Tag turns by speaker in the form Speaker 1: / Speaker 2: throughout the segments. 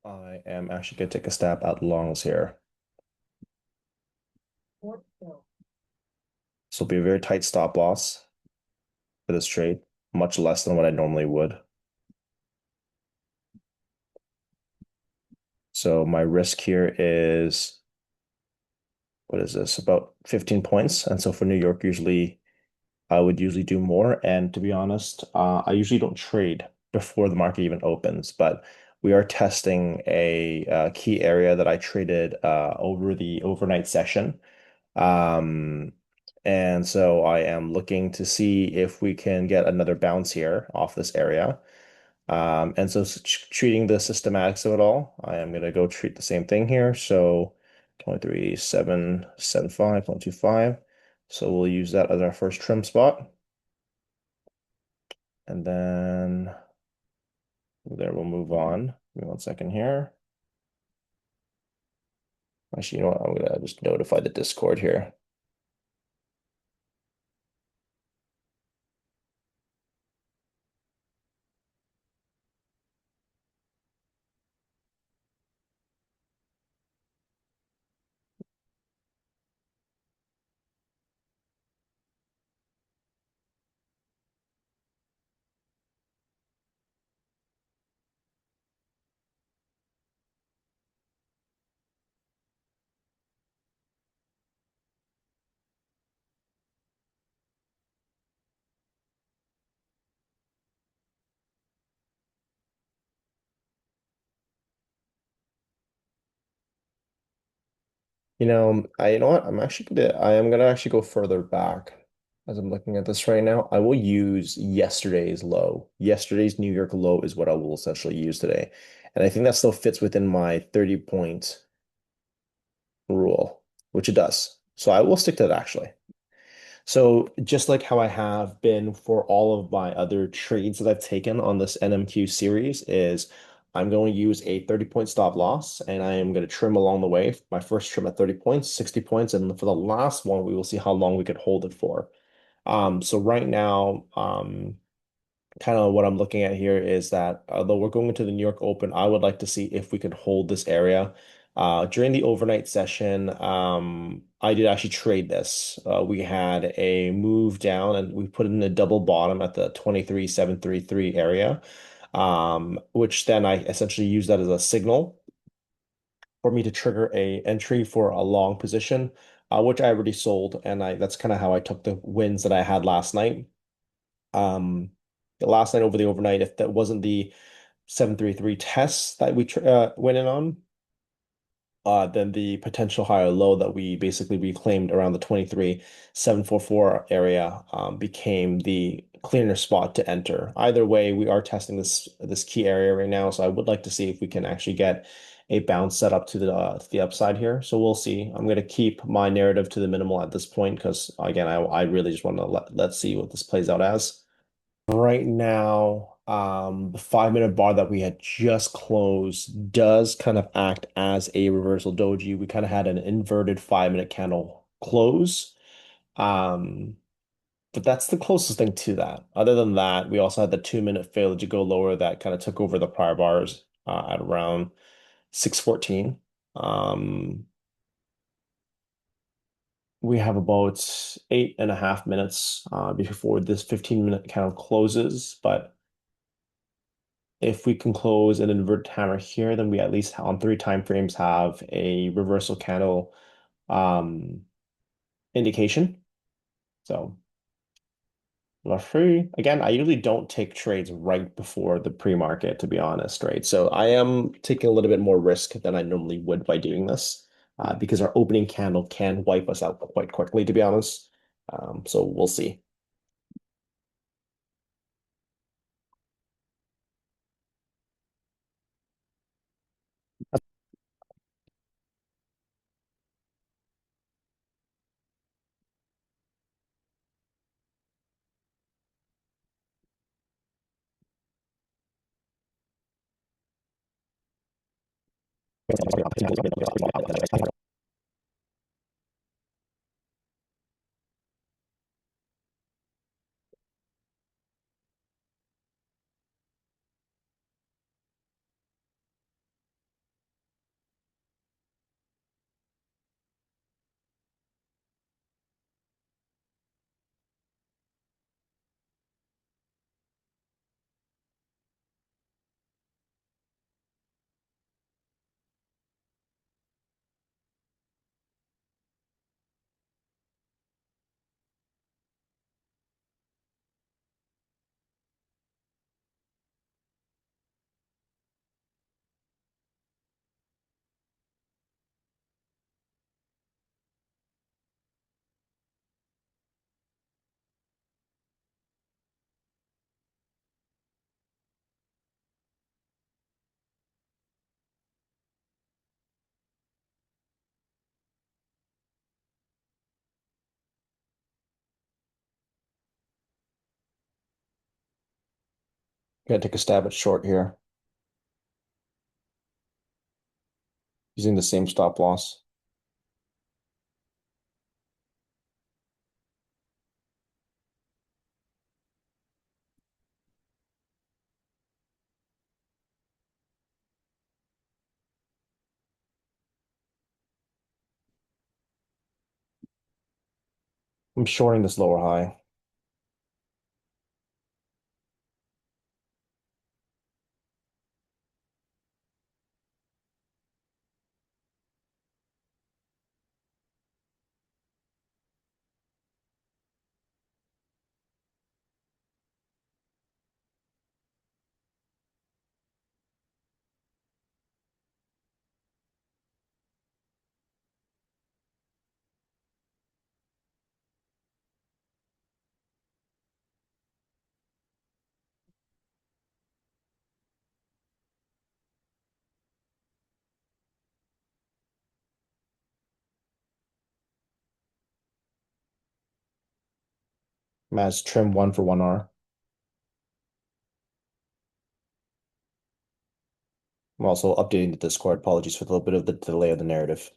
Speaker 1: I am actually going to take a stab at longs here. This will be a very tight stop loss for this trade, much less than what I normally would. So my risk here is, what is this? About 15 points. And so for New York, usually I would usually do more. And to be honest, I usually don't trade before the market even opens, but we are testing a, key area that I traded over the overnight session. Um, and so I am looking to see if we can get another bounce here off this area. And so treating the systematics of it all, I am going to go treat the same thing here. So 23,775.25. So we'll use that as our first trim spot. And then there we'll move on. Give me one second here. Actually, you know what? I'm going to just notify the Discord here. You know what? I am gonna actually go further back as I'm looking at this right now. I will use yesterday's low. Yesterday's New York low is what I will essentially use today. And I think that still fits within my 30-point rule, which it does. So I will stick to that actually. So just like how I have been for all of my other trades that I've taken on this NMQ series is I'm going to use a 30-point stop loss and I am going to trim along the way. My first trim at 30 points, 60 points, and for the last one, we will see how long we could hold it for. So right now, kind of what I'm looking at here is that although we're going into the New York Open, I would like to see if we could hold this area. During the overnight session, I did actually trade this. We had a move down and we put in a double bottom at the 23,733 area, which then I essentially used that as a signal for me to trigger a entry for a long position, which I already sold. And that's kind of how I took the wins that I had last night. Um, last night over the overnight, if that wasn't the 733 test that we went in on, then the potential higher low that we basically reclaimed around the 23,744 area became the cleaner spot to enter. Either way, we are testing this key area right now, so I would like to see if we can actually get a bounce set up to the upside here. So we'll see. I'm going to keep my narrative to the minimal at this point because again, I really just want to let's see what this plays out as. Right now, the 5 minute bar that we had just closed does kind of act as a reversal doji. We kind of had an inverted 5 minute candle close. Um, but that's the closest thing to that. Other than that, we also had the 2 minute failure to go lower that kind of took over the prior bars at around 6:14. Um, we have about 8.5 minutes before this 15 minute candle closes, but if we can close an inverted hammer here, then we at least on 3 time frames have a reversal candle um, indication. So we're free. Again, I usually don't take trades right before the pre-market, to be honest, right? So I am taking a little bit more risk than I normally would by doing this because our opening candle can wipe us out quite quickly, to be honest. So we'll see. Gotta take a stab at short here using the same stop loss. I'm shorting this lower high. Match trim 1 for 1 R. I'm also updating the Discord. Apologies for the little bit of the delay of the narrative.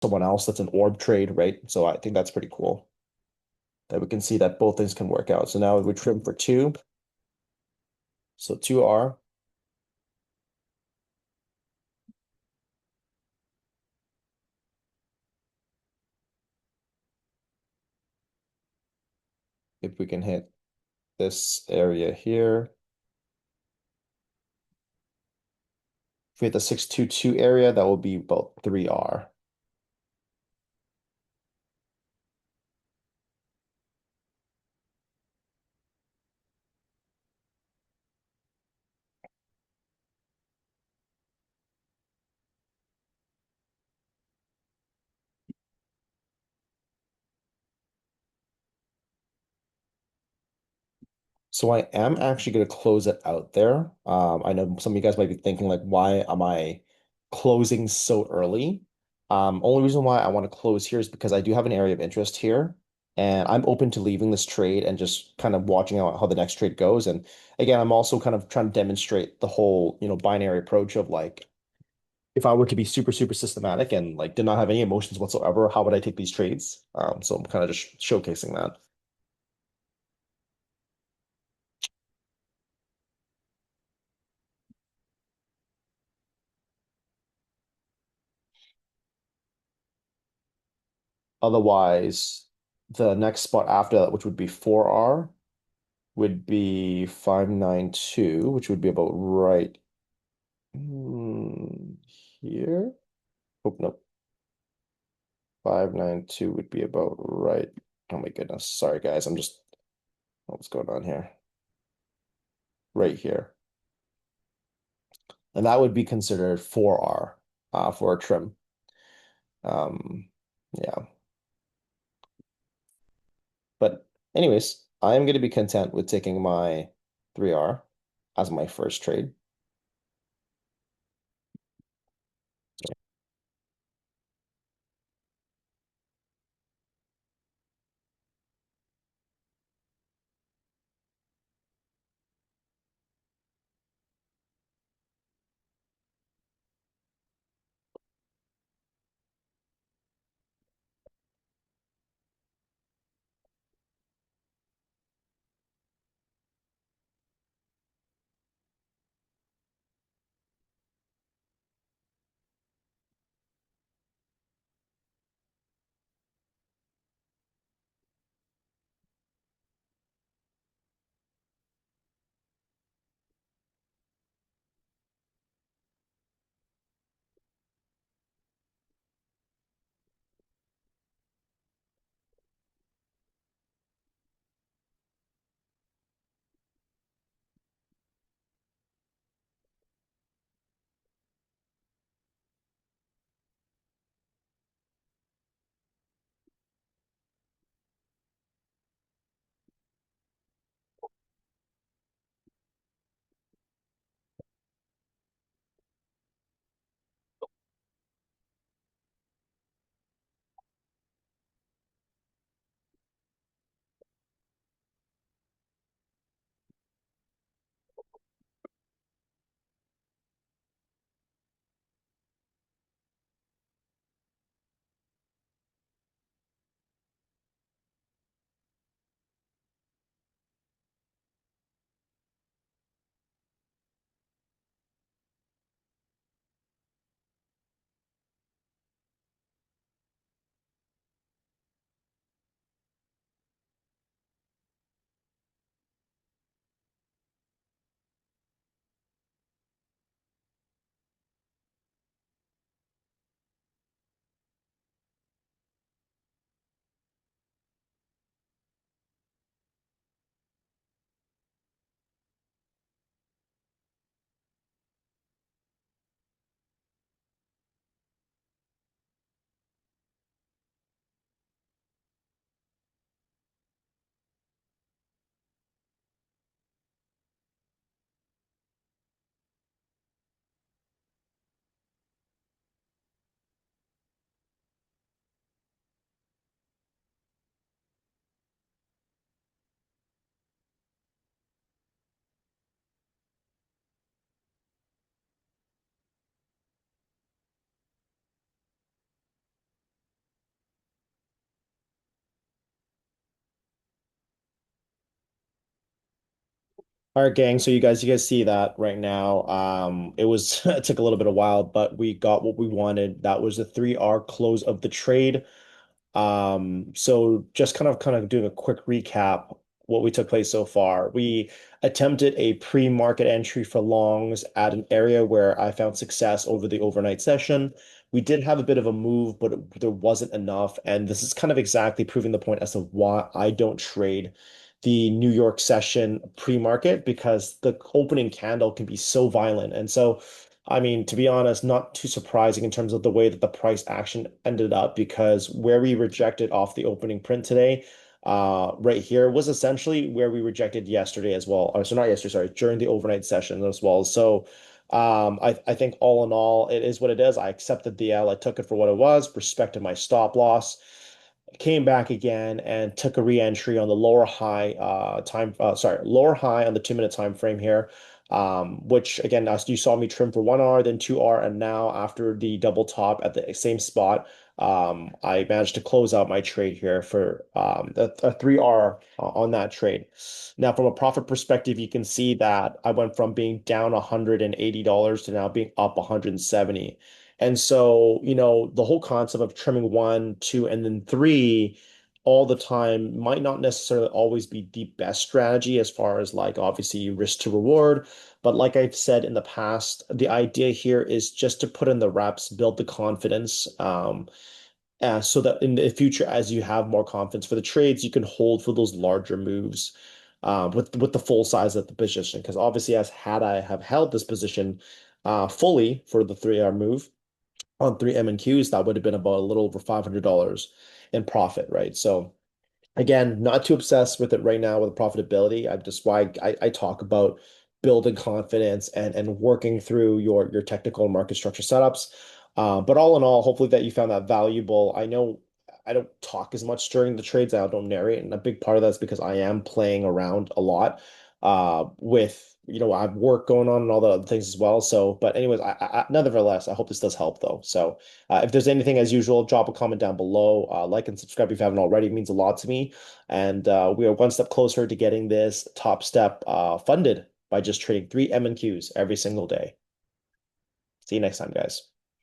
Speaker 1: Someone else that's an orb trade, right? So I think that's pretty cool that we can see that both things can work out. So now we trim for 2. So 2R. If we can hit this area here. If we hit the 622 area, that will be about 3R. So I am actually going to close it out there. I know some of you guys might be thinking like, why am I closing so early? Only reason why I want to close here is because I do have an area of interest here, and I'm open to leaving this trade and just kind of watching out how the next trade goes. And again, I'm also kind of trying to demonstrate the whole, binary approach of like, if I were to be super, super systematic and like did not have any emotions whatsoever, how would I take these trades? So I'm kind of just showcasing that. Otherwise, the next spot after that, which would be 4R, would be 592, which would be about right mm, here. Oh, no. 592 would be about right. Oh my goodness. Sorry, guys. What's going on here? Right here. And that would be considered 4R for a trim. Yeah. But anyways, I'm going to be content with taking my 3R as my first trade. All right, gang. So you guys see that right now. It was it took a little bit of while, but we got what we wanted. That was the 3R close of the trade. So just kind of doing a quick recap what we took place so far. We attempted a pre-market entry for longs at an area where I found success over the overnight session. We did have a bit of a move, but there wasn't enough. And this is kind of exactly proving the point as to why I don't trade the New York session pre-market because the opening candle can be so violent. And so I mean, to be honest, not too surprising in terms of the way that the price action ended up because where we rejected off the opening print today, right here was essentially where we rejected yesterday as well. Or, so not yesterday, sorry, during the overnight session as well. So I think all in all, it is what it is. I accepted the L. I took it for what it was, respected my stop loss, came back again and took a re-entry on the lower high lower high on the 2 minute time frame here. Which again, as you saw me trim for 1R, then 2R, and now after the double top at the same spot, I managed to close out my trade here for a 3R on that trade. Now, from a profit perspective, you can see that I went from being down $180 to now being up 170. And so, the whole concept of trimming one, two, and then three all the time might not necessarily always be the best strategy as far as like obviously risk to reward. But like I've said in the past, the idea here is just to put in the reps, build the confidence, so that in the future, as you have more confidence for the trades, you can hold for those larger moves with the full size of the position. Because obviously, as had I have held this position fully for the 3R move on three M and Qs, that would have been about a little over $500 in profit, right? So again, not too obsessed with it right now with profitability. I just why I talk about building confidence and working through your technical and market structure setups. But all in all, hopefully that you found that valuable. I know I don't talk as much during the trades. I don't narrate, and a big part of that's because I am playing around a lot with I have work going on and all the other things as well. So, but anyways, nevertheless, I hope this does help though. So, if there's anything as usual, drop a comment down below. Like and subscribe if you haven't already. It means a lot to me. And we are one step closer to getting this top step funded by just trading three M and Qs every single day. See you next time, guys.